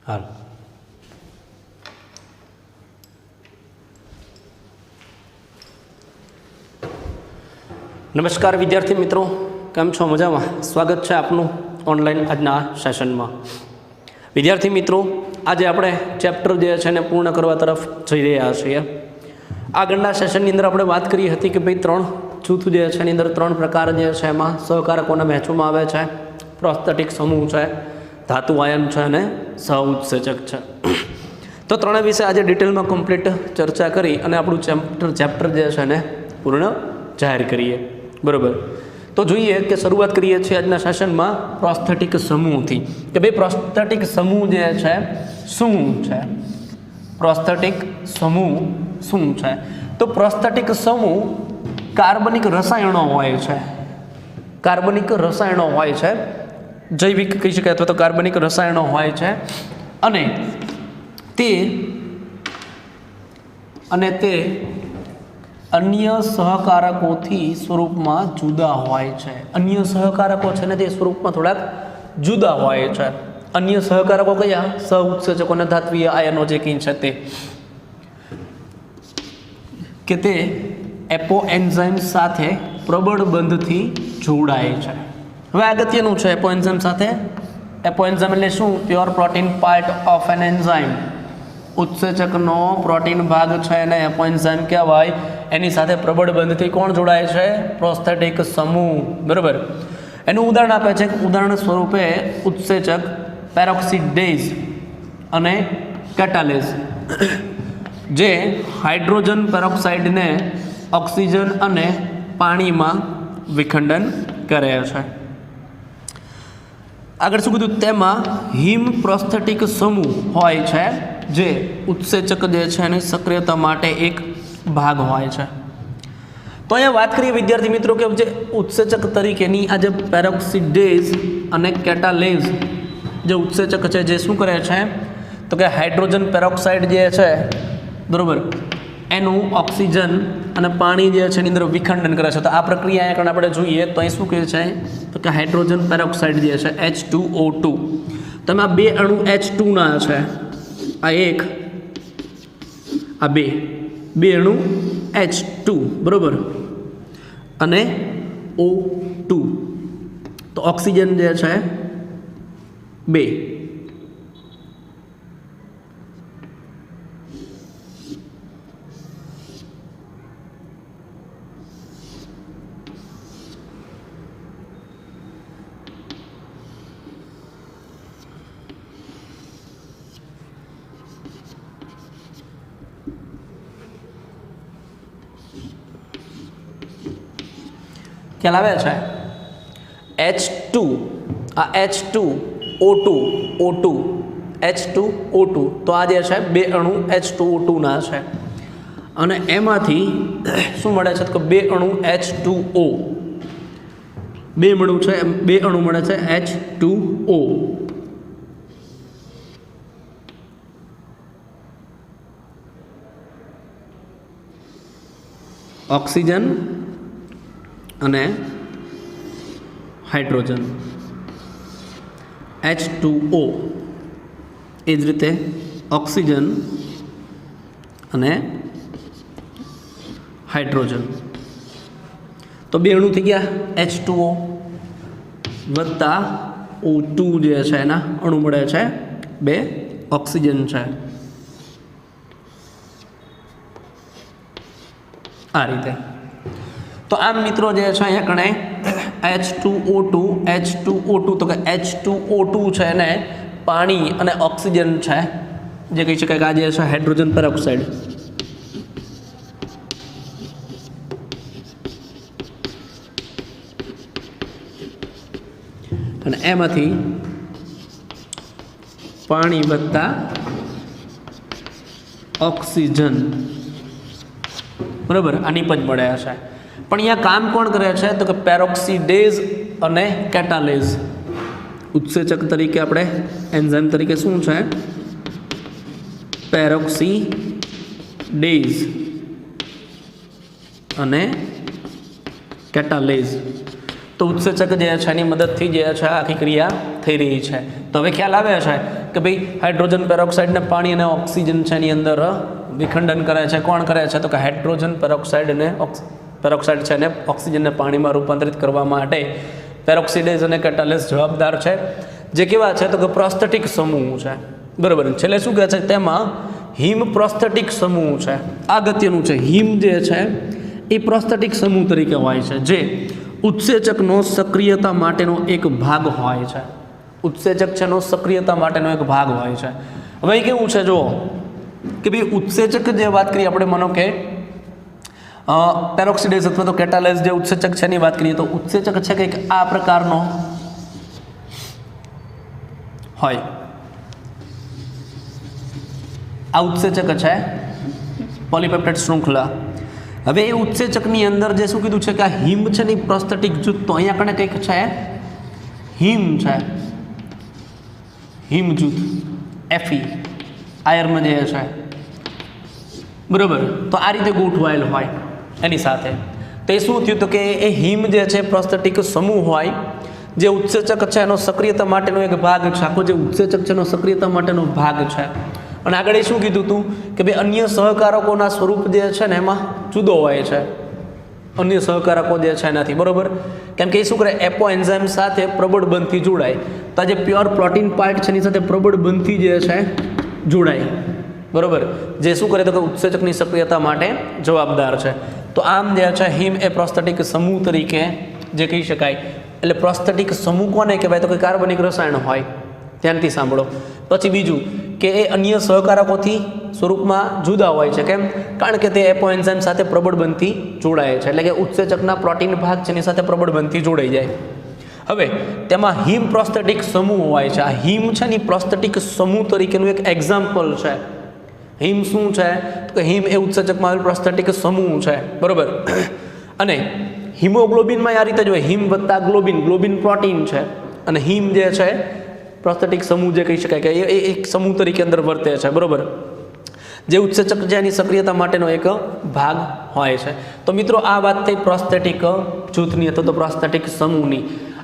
હાલ નમસ્કાર વિદ્યાર્થી મિત્રો, કેમ છો? મજામાં? સ્વાગત છે આપનું ઓનલાઈન આજના સેશનમાં. વિદ્યાર્થી મિત્રો, આજે આપણે ચેપ્ટર જે છે એને પૂર્ણ કરવા તરફ જઈ રહ્યા છીએ. આગળના સેશનની અંદર આપણે વાત કરી હતી કે ભાઈ 3 જૂથ જે છે એની અંદર 3 પ્રકાર જે છે એમાં સહકારકોને વહેંચવામાં આવે છે. પ્રોસ્થેટિક સમૂહ છે, ધાતુ આયન છે અને સહઉત્સેચક છે. તો ત્રણે વિશે આજે ડિટેલમાં કમ્પ્લીટ ચર્ચા કરી અને આપણું ચેપ્ટર જે છે એને પૂર્ણ જાહેર કરીએ. બરાબર, તો જોઈએ કે શરૂઆત કરીએ છીએ આજના સેશનમાં પ્રોસ્થેટિક સમૂહથી કે ભાઈ પ્રોસ્થેટિક સમૂહ જે છે શું છે. પ્રોસ્થેટિક સમૂહ શું છે? તો પ્રોસ્થેટિક સમૂહ કાર્બનિક રસાયણો હોય છે. કાર્બનિક રસાયણો હોય છે, જૈવિક કહી શકાય અથવા તો કાર્બનિક રસાયણો હોય છે અને તે અન્ય સહકારકોથી સ્વરૂપમાં જુદા હોય છે. અન્ય સહકારકો છે ને તે સ્વરૂપમાં થોડાક જુદા હોય છે. અન્ય સહકારકો કયા? સહઉત્સેચકો અને ધાત્વીય આયનો જે કંઈ છે તે કે તે એપો એન્ઝાઇમ સાથે પ્રબળ બંધથી જોડાય છે. હવે અગત્યનું છે એપો એન્ઝાઇમ સાથે. એપો એન્ઝાઇમ એટલે શું? Pure protein part of an enzyme. ઉત્સેચકનો પ્રોટીન ભાગ છે એને એપો એન્ઝાઇમ કહેવાય. એની સાથે પ્રબળ બંધથી કોણ જોડાય છે? પ્રોસ્થેટિક સમૂહ. બરાબર, એનું ઉદાહરણ આપે છે. ઉદાહરણ સ્વરૂપે ઉત્સેચક પેરોક્સિડેઝ અને કેટાલેઝ જે હાઇડ્રોજન પેરોક્સાઇડને ઓક્સિજન અને પાણીમાં વિખંડન કરે છે. આગળ શું કીધું? તેમાં હિમ પ્રોસ્થેટિક સમૂહ હોય છે જે ઉત્સેચક જે છે એની સક્રિયતા માટે એક ભાગ હોય છે. તો અહીંયા વાત કરીએ વિદ્યાર્થી મિત્રો કે જે ઉત્સેચક તરીકેની આ જે પેરોક્સિડેઝ અને કેટાલેઝ જે ઉત્સેચક છે જે શું કરે છે તો કે હાઇડ્રોજન પેરોક્સાઇડ જે છે બરાબર એનું ઓક્સિજન અને પાણી જે છે એની અંદર વિખંડન કરે છે. તો આ પ્રક્રિયા આગળ આપણે જોઈએ તો અહીં શું કહે છે તો કે હાઇડ્રોજન પેરોક્સાઇડ જે છે H2O2 તમે આ 2 અણુ H2 ના છે, આ એક આ બે અણુ H2 બરાબર અને O2 તો ઓક્સિજન જે છે 2. ખ્યાલ આવે છે? H2 આ H2O2 H2O2 તો આ જે છે 2 અણુ H2O2 ના છે અને એમાંથી શું મળે છે તો 2 અણુ H2O 2 અણુ છે, 2 અણુ મળે છે H2O. ઓક્સિજન અને હાઇડ્રોજન H2O, એ જ રીતે ઓક્સિજન અને હાઇડ્રોજન. તો 2 અણુ થઈ ગયા H2O વત્તા O2 જે છે એના અણુ મળે છે 2 ઓક્સિજન છે. આ રીતે. તો આમ મિત્રો જે છે અહીંયા કણે H2O2 તો કે H2O2 છે એને પાણી અને ઓક્સિજન છે જે કહી શકાય કે આ જે છે હાઇડ્રોજન પેરોક્સાઇડ અને એમાંથી પાણી વત્તા ઓક્સિજન બરાબર આ નિપજ મળે છે. પણ અહીંયા કામ કોણ કરે છે તો કે પેરોક્સિડેઝ અને કેટાલેઝ. ઉત્સેચક તરીકે આપણે એન્ઝાઇમ તરીકે શું છે? પેરોક્સિડેઝ અને કેટાલેઝ. તો ઉત્સેચક જે છે એની મદદથી જે છે આખી ક્રિયા થઈ રહી છે. તો હવે ખ્યાલ આવે છે કે ભાઈ હાઇડ્રોજન પેરોક્સાઇડને પાણી અને ઓક્સિજન છે એની અંદર વિખંડન કરે છે. કોણ કરે છે? તો કે હાઇડ્રોજન પેરોક્સાઇડ છે અને ઓક્સિજનને પાણીમાં રૂપાંતરિત કરવા માટે પેરોક્સિડેઝ અને કેટાલેસ જવાબદાર છે. જે કેવા છે? તો કે પ્રોસ્થેટિક સમૂહ છે. બરાબર. છેલ્લે શું કહે છે? તેમાં હિમ પ્રોસ્થેટિક સમૂહ છે. અગત્યનું છે. હિમ જે છે એ પ્રોસ્થેટિક સમૂહ તરીકે હોય છે, જે ઉત્સેચકનો સક્રિયતા માટેનો એક ભાગ હોય છે. ઉત્સેચક છે નો સક્રિયતા માટેનો એક ભાગ હોય છે. હવે કેવું છે જો કે ભાઈ ઉત્સેચક જે વાત કરીએ આપણે, માનો કે પેરોક્સિડેઝ અથવા તો કેટાલેસ જે ઉત્સેચક છે એની વાત કરીએ તો ઉત્સેચક છે કંઈક આ પ્રકારનો હોય. આ ઉત્સેચક છે પોલીપેપ્ટાઇડ શૃંખલા. હવે એ ઉત્સેચકની અંદર જે શું કીધું છે કે આ હિમ છે ને પ્રોસ્થેટિક જૂથ, તો અહીંયા કણે કંઈક છે હિમ છે, હિમ જૂથ Fe આયર્ન જે છે. બરાબર. તો આ રીતે ગોઠવાયેલ હોય એની સાથે. તો એ શું થયું? તો કે એ હિમ જે છે પ્રોસ્થેટિક સમૂહ હોય, જે ઉત્સેચક છે એનો સક્રિયતા માટેનો એક ભાગ છે. આખો જે ઉત્સેચક છે એનો સક્રિયતા માટેનો ભાગ છે. અને આગળ એ શું કીધું હતું કે ભાઈ અન્ય સહકારકોના સ્વરૂપ જે છે ને એમાં જુદો હોય છે અન્ય સહકારકો જે છે એનાથી. બરાબર. કેમ કે એ શું કરે? એપો એન્ઝાઇમ સાથે પ્રબળ બંધથી જોડાય. તો આ જે પ્યોર પ્રોટીન પાર્ટ છે એની સાથે પ્રબળ બંધથી જે છે જોડાય. બરાબર. જે શું કરે? તો કે ઉત્સેચકની સક્રિયતા માટે જવાબદાર છે. તો આમ જે છે હિમ એ પ્રોસ્થેટિક સમૂહ તરીકે જે કહી શકાય. એટલે પ્રોસ્થેટિક સમૂહ કોને કહેવાય? તો કે કાર્બનિક રસાયણ હોય. ધ્યાનથી સાંભળો. પછી બીજું કે એ અન્ય સહકારકોથી સ્વરૂપમાં જુદા હોય છે. કેમ? કારણ કે તે એપો એન્ઝાઇમ સાથે પ્રબળ બંધથી જોડાય છે. એટલે કે ઉત્સેચકના પ્રોટીન ભાગ છે એની સાથે પ્રબળ બંધથી જોડાઈ જાય. હવે તેમાં હિમ પ્રોસ્થેટિક સમૂહ હોય છે. આ હિમ છે ને પ્રોસ્થેટિક સમૂહ તરીકેનું એક એક્ઝામ્પલ છે. હિમ શું છે? તો કે હિમ એ ઉત્સેચકમાં આવેલ પ્રોસ્થેટિક સમૂહ છે. બરાબર. અને હિમોગ્લોબિનમાં આ રીતે જોઈએ, હિમ વત્તા ગ્લોબિન, ગ્લોબિન પ્રોટીન છે અને હિમ જે છે પ્રોસ્થેટિક સમૂહ જે કહી શકાય કે એ એક સમૂહ તરીકે અંદર વર્તે છે. બરાબર. જે ઉત્સેચક છે એની સક્રિયતા માટેનો એક ભાગ હોય છે. તો મિત્રો આ વાત થઈ પ્રોસ્થેટિક જૂથની અથવા તો પ્રોસ્થેટિક સમૂહની.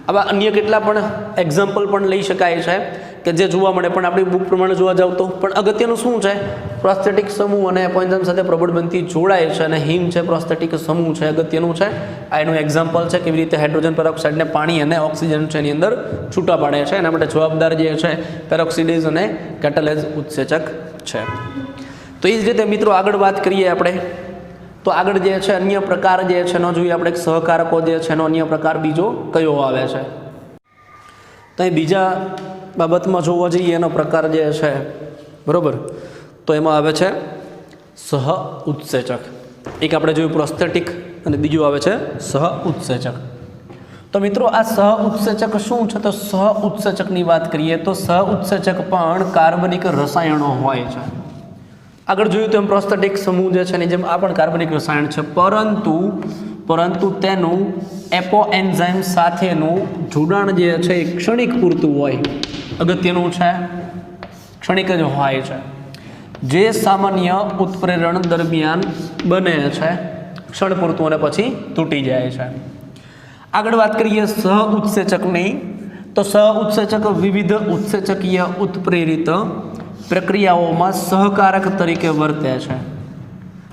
આવા અન્ય કેટલા પણ એક્ઝામ્પલ પણ લઈ શકાય છે કે જે જોવા મળે, પણ આપણી બુક પ્રમાણે જોવા જાવ તો પણ અગત્યનું શું છે? પ્રોસ્થેટિક સમૂહ અને એપો એન્ઝાઇમ સાથે પ્રબળ બંધથી જોડાય છે અને હિમ છે પ્રોસ્થેટિક સમૂહ છે, અગત્યનું છે. આ એનું એક્ઝામ્પલ છે કેવી રીતે હાઇડ્રોજન પેરોક્સાઇડને પાણી અને ઓક્સિજન છે એની અંદર છૂટા પાડે છે. એના માટે જવાબદાર જે છે પેરોક્સિડેઝ અને કેટાલેઝ ઉત્સેચક છે. તો એ જ રીતે મિત્રો આગળ વાત કરીએ આપણે, તો આગળ જે છે અન્ય પ્રકાર જે છે એનો જોઈએ આપણે. સહકારકો જે છે એનો અન્ય પ્રકાર બીજો કયો આવે છે? તો એ બીજા બાબતમાં જોવા જઈએ એનો પ્રકાર જે છે, બરાબર, તો એમાં આવે છે સહ ઉત્સેચક. એક આપણે જોયું પ્રોસ્થેટિક અને બીજું આવે છે સહ ઉત્સેચક. તો મિત્રો આ સહ ઉત્સેચક શું છે? તો સહ ઉત્સેચકની વાત કરીએ તો સહ ઉત્સેચક પણ કાર્બનિક રસાયણો હોય છે. આગળ જોયું તેમ પ્રોસ્થેટિક સમૂહ જે છે એની જેમ આ પણ કાર્બનિક રસાયણ છે, પરંતુ તેનું એપો એન્ઝાઇમ સાથેનું જોડાણ જે છે એ ક્ષણિક પૂરતું હોય. અગત્યનું છે, ક્ષણિક જ હોય છે. જે સામાન્ય ઉત્પ્રેરણ દરમિયાન બને છે, ક્ષણ પૂરતું અને પછી તૂટી જાય છે. આગળ વાત કરીએ સહ ઉત્સેચકની, તો સહ ઉત્સેચક વિવિધ ઉત્સેચકીય ઉત્પ્રેરિત પ્રક્રિયાઓમાં સહકારક તરીકે વર્તે છે.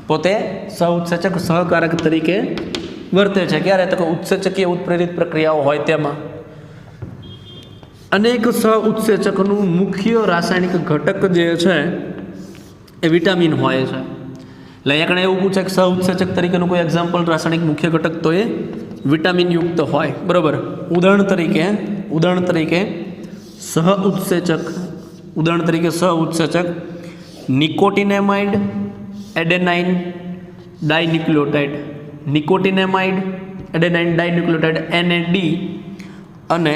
પોતે સહ ઉત્સેચક સહકારક તરીકે વર્તે છે. ક્યારે? તો કે ઉત્સેચકીય ઉત્પ્રેરિત પ્રક્રિયાઓ હોય તેમાં. અનેક સહ ઉત્સેચકનું મુખ્ય રાસાયણિક ઘટક જે છે એ વિટામિન હોય છે. એટલે અહીંયા કણે એવું પૂછે કે સહ ઉત્સેચક તરીકેનું કોઈ એક્ઝામ્પલ રાસાયણિક મુખ્ય ઘટક, તો એ વિટામિન યુક્ત હોય. બરાબર. ઉદાહરણ તરીકે સહ ઉત્સેચક નિકોટિનેમાઇડ એડેનાઇન ડાઇન્યુક્લિયોટાઇડ, NAD અને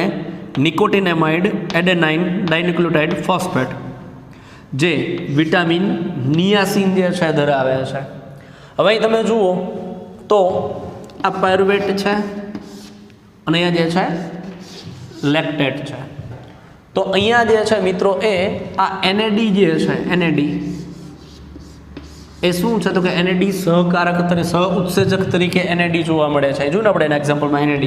નિકોટિનેમાઇડ એડેનાઇન ડાઇન્યુક્લિયોટાઇડ ફોસ્ફેટ, જે વિટામિન નિયાસિન જે છે ધરાવે છે. હવે અહીં તમે જુઓ તો આ પાયરુવેટ છે અને અહીંયા જે છે લેક્ટેટ છે. તો અહીંયા જે છે મિત્રો એ આ NAD જે છે, NAD એ શું છે? તો કે NAD સહકારક તરીકે, સહ ઉત્સેચક તરીકે NAD જોવા મળે છે. જો ને આપણે એના એક્ઝામ્પલમાં NAD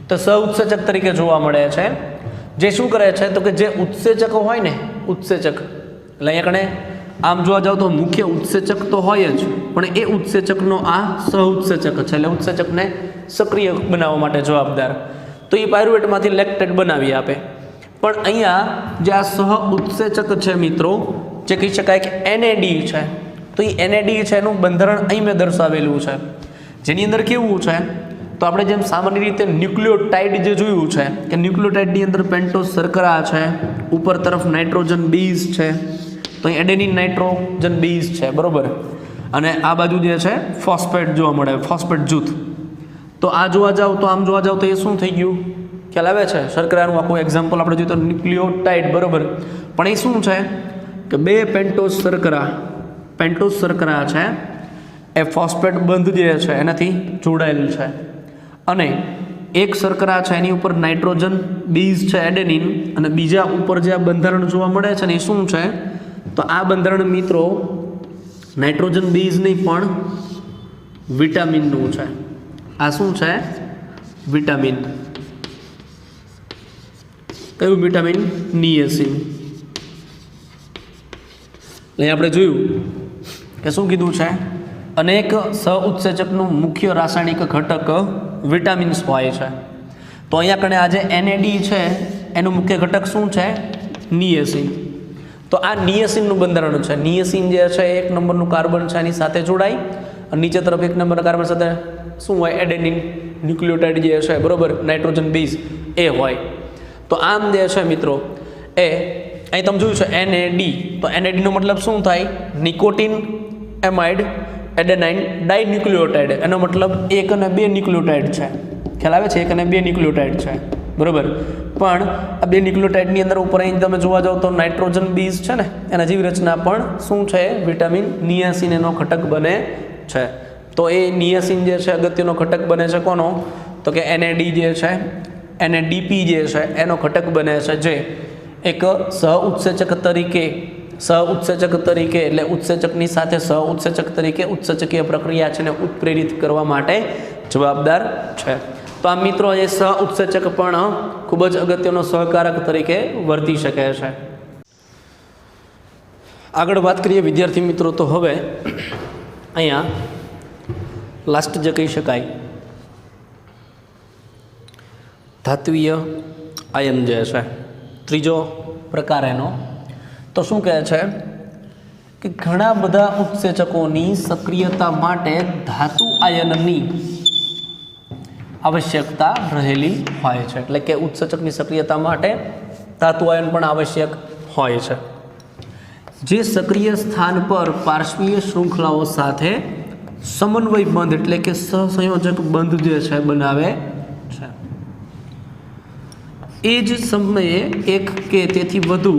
તો સહ ઉત્સેચક તરીકે જોવા મળે છે. જે શું કરે છે? તો કે જે ઉત્સેચકો હોય ને, ઉત્સેચક એટલે અહીંયા કણે આમ જોવા જાવ તો મુખ્ય ઉત્સેચક તો હોય જ, પણ એ ઉત્સેચકનો આ સહઉત્સેચક છે, એટલે ઉત્સેચકને સક્રિય બનાવવા માટે જવાબદાર. તો એ પાયરુવેટમાંથી લેક્ટેટ બનાવી આપે. પણ અહીંયા જે આ સહ ઉત્સેચક છે મિત્રો, જે કહી શકાય કે NAD છે, તો એ NAD છે એનું બંધારણ અહીં મેં દર્શાવેલું છે, જેની અંદર કેવું છે તો આપણે જેમ સામાન્ય રીતે ન્યુક્લિયોટાઇડ જે જોયું છે કે ન્યુક્લિયોટાઇડની અંદર પેન્ટોઝ શર્કરા છે, ઉપર તરફ નાઇટ્રોજન બેઝ છે, તો અહીં એડેનિન નાઇટ્રોજન બેઝ છે, બરોબર, અને આ બાજુ જે છે ફોસ્ફેટ જોવા મળે, ફોસ્ફેટ જૂથ. તો આ જોવા જાવ તો આમ જોવા જાવ તો એ શું થઈ ગયું ખ્યાલ આવે છે? શર્કરાનું આખું એક્ઝામ્પલ આપણે જોઈએ તો ન્યુક્લિયોટાઇડ, બરોબર, પણ એ શું છે કે બે પેન્ટોઝ શર્કરા છે એ ફોસ્ફેટ બંધ જે છે એનાથી જોડાયેલ છે, અને એક શર્કરા છે એની ઉપર નાઇટ્રોજન બેઝ છે એડેનિન, અને બીજા ઉપર જે આ બંધારણ જોવા મળે છે ને એ શું છે તો આ બંધારણ મિત્રો નાઇટ્રોજન બેઝ નહીં પણ વિટામિનનું છે. આ શું છે? વિટામિન. કયું વિટામિન? નિયાસિન. એટલે આપણે જોયું કે શું કીધું છે, અનેક સહઉત્સેચકનું મુખ્ય રાસાયણિક ઘટક વિટામિન્સ હોય છે. તો અહીંયા કણે આજે NAD છે એનું મુખ્ય ઘટક શું છે? નિયાસિન. તો આ નિયાસિનનું બંધારણ છે. નિયાસિન જે છે એક નંબરનું કાર્બન છે એની સાથે જોડાય, અને નીચે તરફ એક નંબરના કાર્બન સાથે શું હોય? એડેનિન ન્યુક્લિયોટાઇડ જે છે, બરોબર, નાઇટ્રોજન બેઝ એ હોય. તો આમ જે છે મિત્રો એ અહીં તમે જોયું છે NAD, તો NAD નો મતલબ શું થાય? Nicotinamide adenine dinucleotide. એનો મતલબ 1 અને 2 ન્યુક્લિયોટાઇડ છે. ખ્યાલ આવે છે? 1 અને 2 ન્યુક્લિયોટાઇડ છે, બરોબર. પણ આ 2 ન્યુક્લિયોટાઇડની અંદર ઉપર અહીં તમે જોવા જાવ તો નાઇટ્રોજન બેઝ છે ને એના જેવી રચના પણ શું છે? વિટામિન નિયાસિન એનો ઘટક બને છે. તો એ નિયાસિન જે છે અગત્યનો ઘટક બને છે કોનો? તો કે NAD જે છે, NADP જે છે એનો ઘટક બને છે, જે એક સહઉત્સેચક તરીકે એટલે ઉત્સેચકની સાથે સહઉત્સેચક તરીકે ઉત્સેચકીય પ્રક્રિયા છે ને ઉત્પ્રેરિત કરવા માટે જવાબદાર છે. તો આ મિત્રો એ સહઉત્સેચક પણ ખૂબ જ અગત્યનો સહકારક તરીકે વર્તી શકે છે. આગળ વાત કરીએ વિદ્યાર્થી મિત્રો, તો હવે અહીંયા લાસ્ટ જે કહી શકાય ધાત્વીય આયન જે છે, ત્રીજો પ્રકાર એનો, તો શું કહે છે કે ઘણા બધા ઉત્સેચકોની સક્રિયતા માટે ધાતુ આયનની આવશ્યકતા રહેલી હોય છે. એટલે કે ઉત્સેચકની સક્રિયતા માટે ધાતુ આયન પણ આવશ્યક હોય છે, જે સક્રિય સ્થાન પર પાર્શ્વીય શૃંખલાઓ સાથે સમન્વય બંધ એટલે કે સહસંયોજક બંધ જે છે બનાવે છે. એ જ સમયે એક કે તેથી વધુ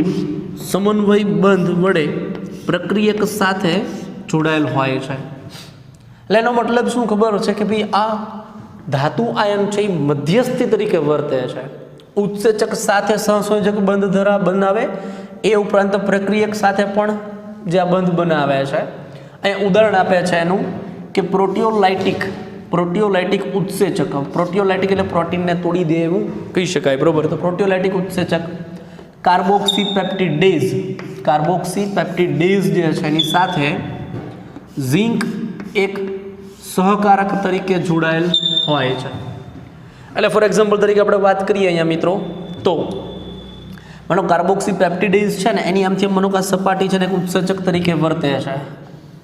સમન્વય બંધ વડે પ્રક્રિયક સાથે જોડાયેલ હોય છે. એટલે એનો મતલબ શું ખબર છે કે ભાઈ આ ધાતુ આયન છે એ મધ્યસ્થી તરીકે વર્તે છે. ઉત્સેચક સાથે સહસંયોજક બંધ બનાવે, એ ઉપરાંત પ્રક્રિયક સાથે પણ જે આ બંધ બનાવે છે. અહીં ઉદાહરણ આપે છે એનું કે પ્રોટીઓલાઇટિક ઉત્સેચક. પ્રોટીઓલાઇટિક એટલે પ્રોટીનને તોડી દે એવું કહી શકાય, બરોબર. તો પ્રોટીઓલાઇટિક ઉત્સેચક કાર્બોક્સીપેપ્ટિડેઝ જે છે એની સાથે ઝિંક એક સહકારક તરીકે જોડાયેલ હોય છે. એટલે ફોર એક્ઝામ્પલ તરીકે આપણે વાત કરીએ અહીંયા મિત્રો, તો માનો કાર્બોક્સીપેપ્ટિડેઝ છે ને એની આમથી માનો કે સપાટી છે ને એક ઉત્સેચક તરીકે વર્તે છે.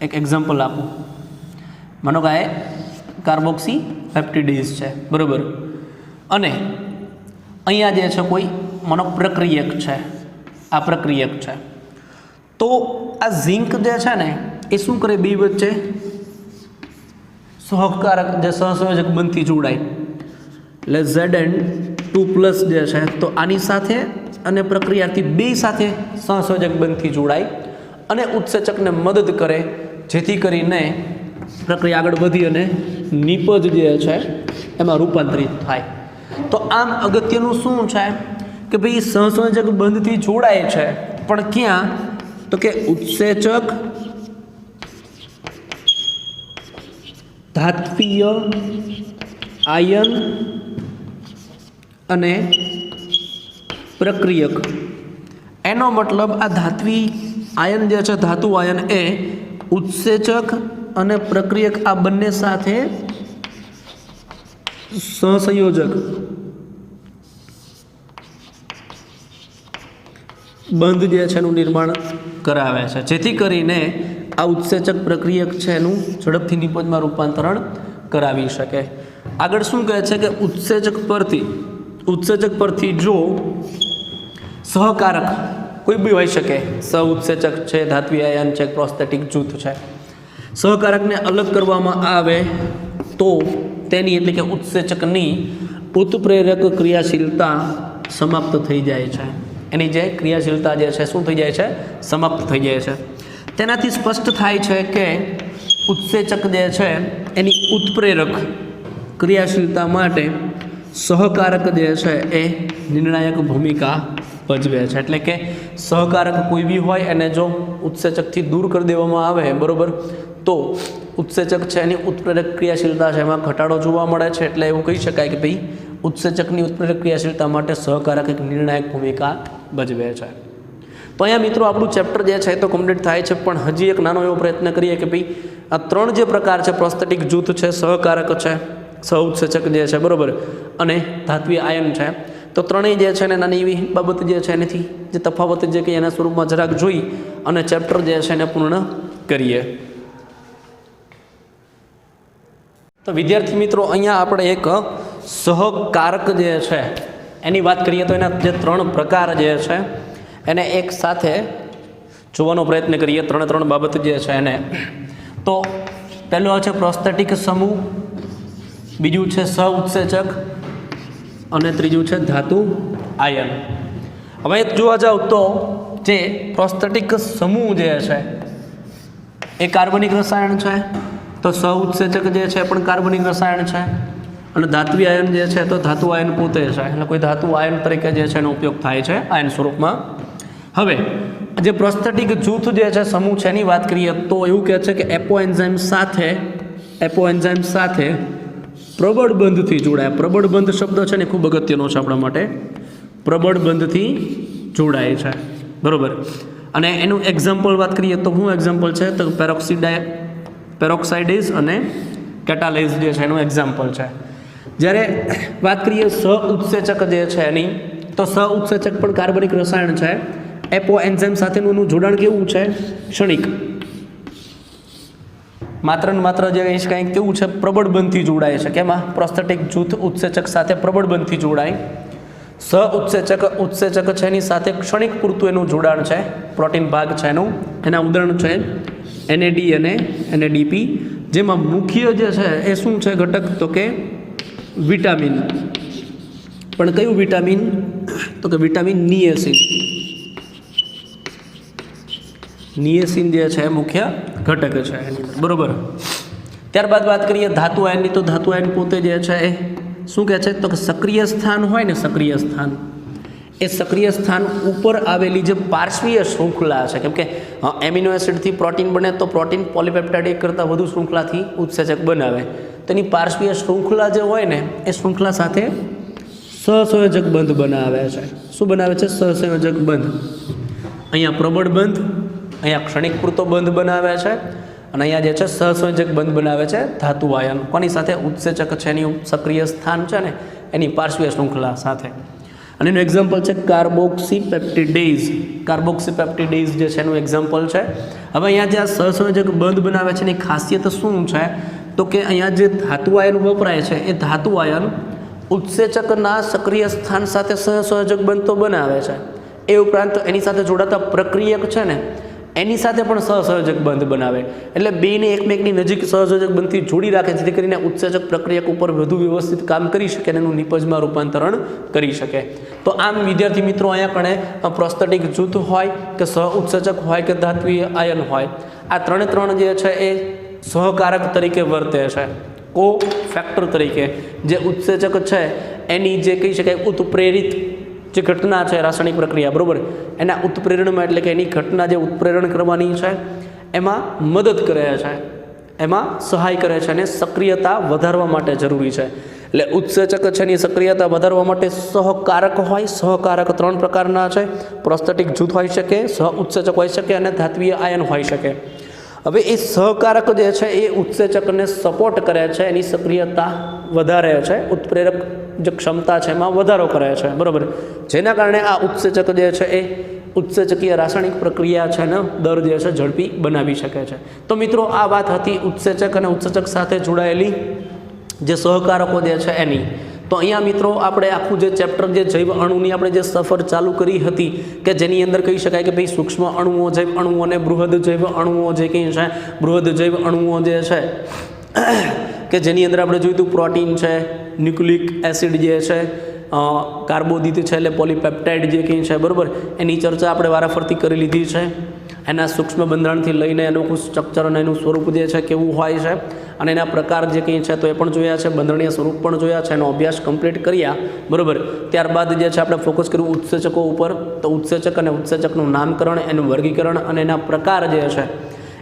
એક એક્ઝામ્પલ આપું, માનો કે આ કાર્બોક્સીપેપ્ટિડેઝ છે, બરોબર, અને અહીંયા જે છે કોઈ માનો પ્રક્રિયક છે, આ પ્રક્રિયક છે. તો આ ઝિંક જે છે ને એ શું કરે? બે વચ્ચે સહકારક જે સહસંયોજક બંધથી જોડાય, એટલે Zn2+ જે છે તો આની સાથે અને પ્રક્રિયાથી બે સાથે સહસંયોજક બંધથી જોડાય અને ઉત્સેચકને મદદ કરે, જેથી કરીને પ્રક્રિયા આગળ વધી અને નિપજ જે છે એમાં રૂપાંતરિત થાય. તો આમ અગત્યનું શું છે કે ભાઈ સહસંયોજક બંધથી જોડાય છે, પણ ક્યાં? તો કે ઉત્સેચક ધાત્વીય આયન અને પ્રક્રિયક એનો મતલબ આ ધાત્વી આયન જે છે, ધાતુ આયન એ ઉત્સેચક અને પ્રક્રિયક આ બંને સાથે સહસંયોજક બંધ જે છે એનું નિર્માણ કરાવે છે, જેથી કરીને આ ઉત્સેચક પ્રક્રિયક છે એનું ઝડપથી નિપજમાં રૂપાંતરણ કરાવી શકે. આગળ શું કહે છે કે ઉત્સેચક પરથી જો સહકારક કોઈ બી હોઈ શકે, સહ ઉત્સેચક છે, ધાત્વી આયન છે, પ્રોસ્થેટિક જૂથ છે, સહકારકને અલગ કરવામાં આવે તો તેની એટલે કે ઉત્સેચકની ઉત્પ્રેરક ક્રિયાશીલતા સમાપ્ત થઈ જાય છે. એની જે ક્રિયાશીલતા જે છે શું થઈ જાય છે? સમાપ્ત થઈ જાય છે. તેનાથી સ્પષ્ટ થાય છે કે ઉત્સેચક જે છે એની ઉત્પ્રેરક ક્રિયાશીલતા માટે સહકારક જે છે એ નિર્ણાયક ભૂમિકા ભજવે છે. એટલે કે સહકારક કોઈ બી હોય અને જો ઉત્સેચકથી દૂર કરી દેવામાં આવે, બરાબર, તો ઉત્સેચક છે એની ઉત્પ્રેરક ક્રિયાશીલતા છે એમાં ઘટાડો જોવા મળે છે. એટલે એવું કહી શકાય કે ભાઈ ઉત્સેચકની ઉત્પ્રેરક ક્રિયાશીલતા માટે સહકારક એક નિર્ણાયક ભૂમિકા ભજવે છે. તો અહીંયા મિત્રો આપણું ચેપ્ટર જે છે એ તો કમ્પ્લીટ થાય છે, પણ હજી એક નાનો એવો પ્રયત્ન કરીએ કે ભાઈ આ ત્રણ જે પ્રકાર છે, પ્રોસ્થેટિક જૂથ છે, સહકારક છે, સહ ઉત્સેચક જે છે, બરાબર, અને ધાત્વી આયન છે, તો ત્રણેય જે છે ને નાની એવી બાબત જે છે એનાથી જે તફાવત જે કે એના સ્વરૂપમાં જરાક જોઈ અને ચેપ્ટર જે છે એને પૂર્ણ કરીએ. તો વિદ્યાર્થી મિત્રો અહીંયા આપણે એક સહકારક જે છે એની વાત કરીએ તો એના જે ત્રણ પ્રકાર જે છે એને એક સાથે જોવાનો પ્રયત્ન કરીએ, ત્રણ બાબત જે છે એને. તો પહેલો છે પ્રોસ્થેટિક સમૂહ, બીજું છે સહ ઉત્સેચક અને ત્રીજું છે ધાતુ આયન. હવે જોવા જાવ તો જે પ્રોસ્થેટિક સમૂહ જે છે એ કાર્બનિક રસાયણ છે, તો સહ ઉત્સેચક જે છે પણ કાર્બનિક રસાયણ છે, અને ધાત્વી આયન જે છે તો ધાતુ આયન પોતે છે, એટલે કોઈ ધાતુ આયન તરીકે જે છે એનો ઉપયોગ થાય છે આયન સ્વરૂપમાં. હવે જે પ્રોસ્થેટિક જૂથ જે છે, સમૂહ છે, એની વાત કરીએ તો એવું કહે છે કે એપો એન્ઝાઇમ સાથે પ્રબળ બંધથી જોડાય. પ્રબળ બંધ શબ્દ છે ને ખૂબ અગત્યનો છે આપણા માટે. પ્રબળ બંધથી જોડાય છે, બરાબર. અને એનું એક્ઝામ્પલ વાત કરીએ તો શું એક્ઝામ્પલ છે? તો પેરોક્સાઇડેઝ અને કેટાલેઝ જે છે એનું એક્ઝામ્પલ છે. જ્યારે વાત કરીએ સહ ઉત્સેચક જે છે એની, તો સહ ઉત્સેચક પણ કાર્બનિક રસાયણ છે. એપો એન્ઝાઇમ સાથેનું એનું જોડાણ કેવું છે? ક્ષણિક. માત્ર ને માત્ર જે કંઈક કેવું છે? પ્રબળ બંધથી જોડાય છે. કેમાં? પ્રોસ્થેટિક જૂથ ઉત્સેચક સાથે પ્રબળ બંધથી જોડાય. સહ ઉત્સેચક છે એની સાથે ક્ષણિક પૂરતું એનું જોડાણ છે, પ્રોટીન ભાગ છે એનું. એના ઉદાહરણ છે NAD અને NADP, જેમાં મુખ્ય જે છે એ શું છે ઘટક? તો કે વિટામિન. પણ કયું વિટામિન? તો કે વિટામિન નિએસિન જે છે મુખ્ય ઘટક છે એની અંદર, બરોબર. ત્યારબાદ વાત કરીએ ધાતુ આયનની, તો ધાતુ આયન પોતે જે છે એ શું કહે છે? તો કે સક્રિય સ્થાન હોય ને, સક્રિય સ્થાન, એ સક્રિય સ્થાન ઉપર આવેલી જે પાર્શ્વીય શૃંખલા છે, કેમ કે એમિનો એસિડથી પ્રોટીન બને તો પ્રોટીન પોલીપેપ્ટાઇડ એક કરતાં વધુ શૃંખલાથી ઉત્સેચક બનાવે, તો એની પાર્શ્વીય શૃંખલા જે હોય ને એ શૃંખલા સાથે સહસંયોજક બંધ બનાવે છે. શું બનાવે છે? સહસંયોજક બંધ. અહીંયા પ્રબળ બંધ, અહીંયા ક્ષણિક પૂરતો બંધ બનાવે છે, અને અહીંયા જે છે સહસંયોજક બંધ બનાવે છે ધાતુ આયન. કોની સાથે? ઉત્સેચક છે એની સક્રિય સ્થાન છે ને એની પાર્શ્વીય શૃંખલા સાથે. અને એનું એક્ઝામ્પલ છે કાર્બોક્સીપેપ્ટિડેઝ. કાર્બોક્સીપેપ્ટિડેઝ જે છે એનું એક્ઝામ્પલ છે. હવે અહીંયા જે આ સહસંયોજક બંધ બનાવે છે એની ખાસિયત શું છે? તો કે અહીંયા જે ધાતુ આયન વપરાય છે એ ધાતુ આયન ઉત્સેચકના સક્રિય સ્થાન સાથે સહસંયોજક બંધ તો બનાવે છે, એ ઉપરાંત એની સાથે જોડાતા પ્રક્રિયક છે ને એની સાથે પણ સહસંયોજક બંધ બનાવે. એટલે બેને એકમેકની નજીક સહસંયોજક બંધથી જોડી રાખે, જેથી કરીને ઉત્સેચક પ્રક્રિયક ઉપર વધુ વ્યવસ્થિત કામ કરી શકે અને એનું નિપજમાં રૂપાંતરણ કરી શકે. તો આમ વિદ્યાર્થી મિત્રો અહીંયા કણે પ્રોસ્થેટિક જૂથ હોય કે સહ ઉત્સેચક હોય કે ધાત્વી આયન હોય, આ ત્રણ જે છે એ સહકારક તરીકે વર્તે છે, કો ફેક્ટર તરીકે. જે ઉત્સેચક છે એની જે કહી શકાય ઉત્પ્રેરિત જે ઘટના છે રાસાયણિક પ્રક્રિયા, બરાબર, એના ઉત્પ્રેરણમાં એટલે કે એની ઘટના જે ઉત્પ્રેરણ કરવાની છે એમાં મદદ કરે છે. એમાં સહાય કરે છે અને સક્રિયતા વધારવા માટે જરૂરી છે. એટલે ઉત્સેચક છે એની સક્રિયતા વધારવા માટે સહકારક હોય. સહકારક 3 પ્રકારના છે. પ્રોસ્ટેટિક જૂથ હોઈ શકે, સહ ઉત્સેચક હોઈ શકે અને ધાત્વીય આયન હોઈ શકે. હવે એ સહકારક જે છે એ ઉત્સેચકને સપોર્ટ કરે છે, એની સક્રિયતા વધારે છે, ઉત્પ્રેરક જે ક્ષમતા છે એમાં વધારો કરે છે, બરાબર. જેના કારણે આ ઉત્સેચક જે છે એ ઉત્સેચકીય રાસાયણિક પ્રક્રિયા છે ને દર જે છે ઝડપી બનાવી શકે છે. તો મિત્રો આ વાત હતી ઉત્સેચક અને ઉત્સેચક સાથે જોડાયેલી જે સહકારકો જે છે એની. તો અહીંયા મિત્રો આપણે આખું જે ચેપ્ટર જે જૈવ અણુની આપણે જે સફર ચાલુ કરી હતી કે જેની અંદર કહી શકાય કે ભાઈ સૂક્ષ્મ અણુઓ, જૈવ અણુઓ અને બૃહદ જૈવ અણુઓ જે કંઈ છે, બૃહદ જૈવ અણુઓ જે છે કે જેની અંદર આપણે જોયું હતું પ્રોટીન છે, ન્યુક્લિક એસિડ જે છે, કાર્બોદિત છે એટલે પોલીપેપ્ટાઇડ જે કંઈ છે, બરાબર, એની ચર્ચા આપણે વારાફરતી કરી લીધી છે. એના સૂક્ષ્મ બંધારણથી લઈને એનું સ્ટ્રક્ચર અને એનું સ્વરૂપ જે છે કેવું હોય છે અને એના પ્રકાર જે કંઈ છે તો એ પણ જોયા છે, બંધારણીય સ્વરૂપ પણ જોયા છે, એનો અભ્યાસ કમ્પ્લીટ કર્યા, બરાબર. ત્યારબાદ જે છે આપણે ફોકસ કર્યું ઉત્સેચકો ઉપર. તો ઉત્સેચક અને ઉત્સેચકનું નામકરણ, એનું વર્ગીકરણ અને એના પ્રકાર જે છે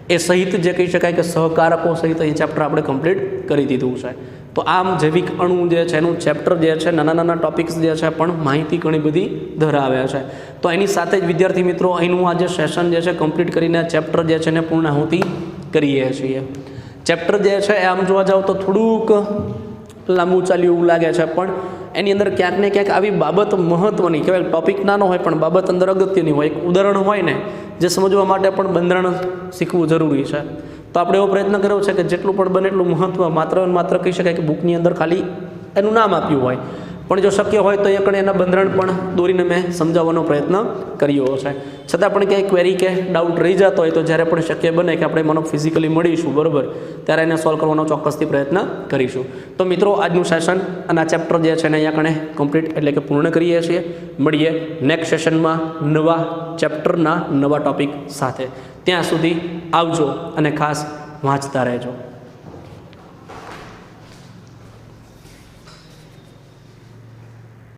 એ સહિત જે કહી શકાય કે સહકારકો સહિત એ ચેપ્ટર આપણે કમ્પ્લીટ કરી દીધું છે. તો આમ જૈવિક અણુ જે છે એનું ચેપ્ટર જે છે નાના નાના ટોપિક્સ જે છે પણ માહિતી ઘણી બધી ધરાવે છે. તો એની સાથે જ વિદ્યાર્થી મિત્રો અહીંનું આ જે સેશન જે છે કમ્પ્લીટ કરીને ચેપ્ટર જે છે એને પૂર્ણાહુતિ કરીએ છીએ. ચેપ્ટર જે છે એ આમ જોવા જાવ તો થોડુંક લાંબુ ચાલ્યું એવું લાગે છે, પણ એની અંદર ક્યાંક ને ક્યાંક આવી બાબત મહત્ત્વની કહેવાય. ટોપિક નાનો હોય પણ બાબત અંદર અગત્યની હોય. એક ઉદાહરણ હોય ને જે સમજવા માટે પણ બંધારણ શીખવું જરૂરી છે. તો આપણે એવો પ્રયત્ન કર્યો છે કે જેટલું પણ બને એટલું મહત્ત્વ માત્ર કહી શકાય કે બુકની અંદર ખાલી એનું નામ આપ્યું હોય, પણ જો શક્ય હોય તો એકડે એના બંધારણ પણ દોરીને મેં સમજાવવાનો પ્રયત્ન કર્યો છે. છતાં પણ ક્યાંય ક્વેરી કે ડાઉટ રહી જતો હોય તો જ્યારે પણ શક્ય બને કે આપણે મને ફિઝિકલી મળીશું, બરાબર, ત્યારે એને સોલ્વ કરવાનો ચોક્કસથી પ્રયત્ન કરીશું. તો મિત્રો આજનું સેશન અને આ ચેપ્ટર જે છે એને અહીંયા કણે કમ્પ્લીટ એટલે કે પૂર્ણ કરીએ છીએ. મળીએ નેક્સ્ટ સેશનમાં નવા ચેપ્ટરના નવા ટોપિક સાથે. ત્યાં સુધી આવજો અને ખાસ વાંચતા રહેજો.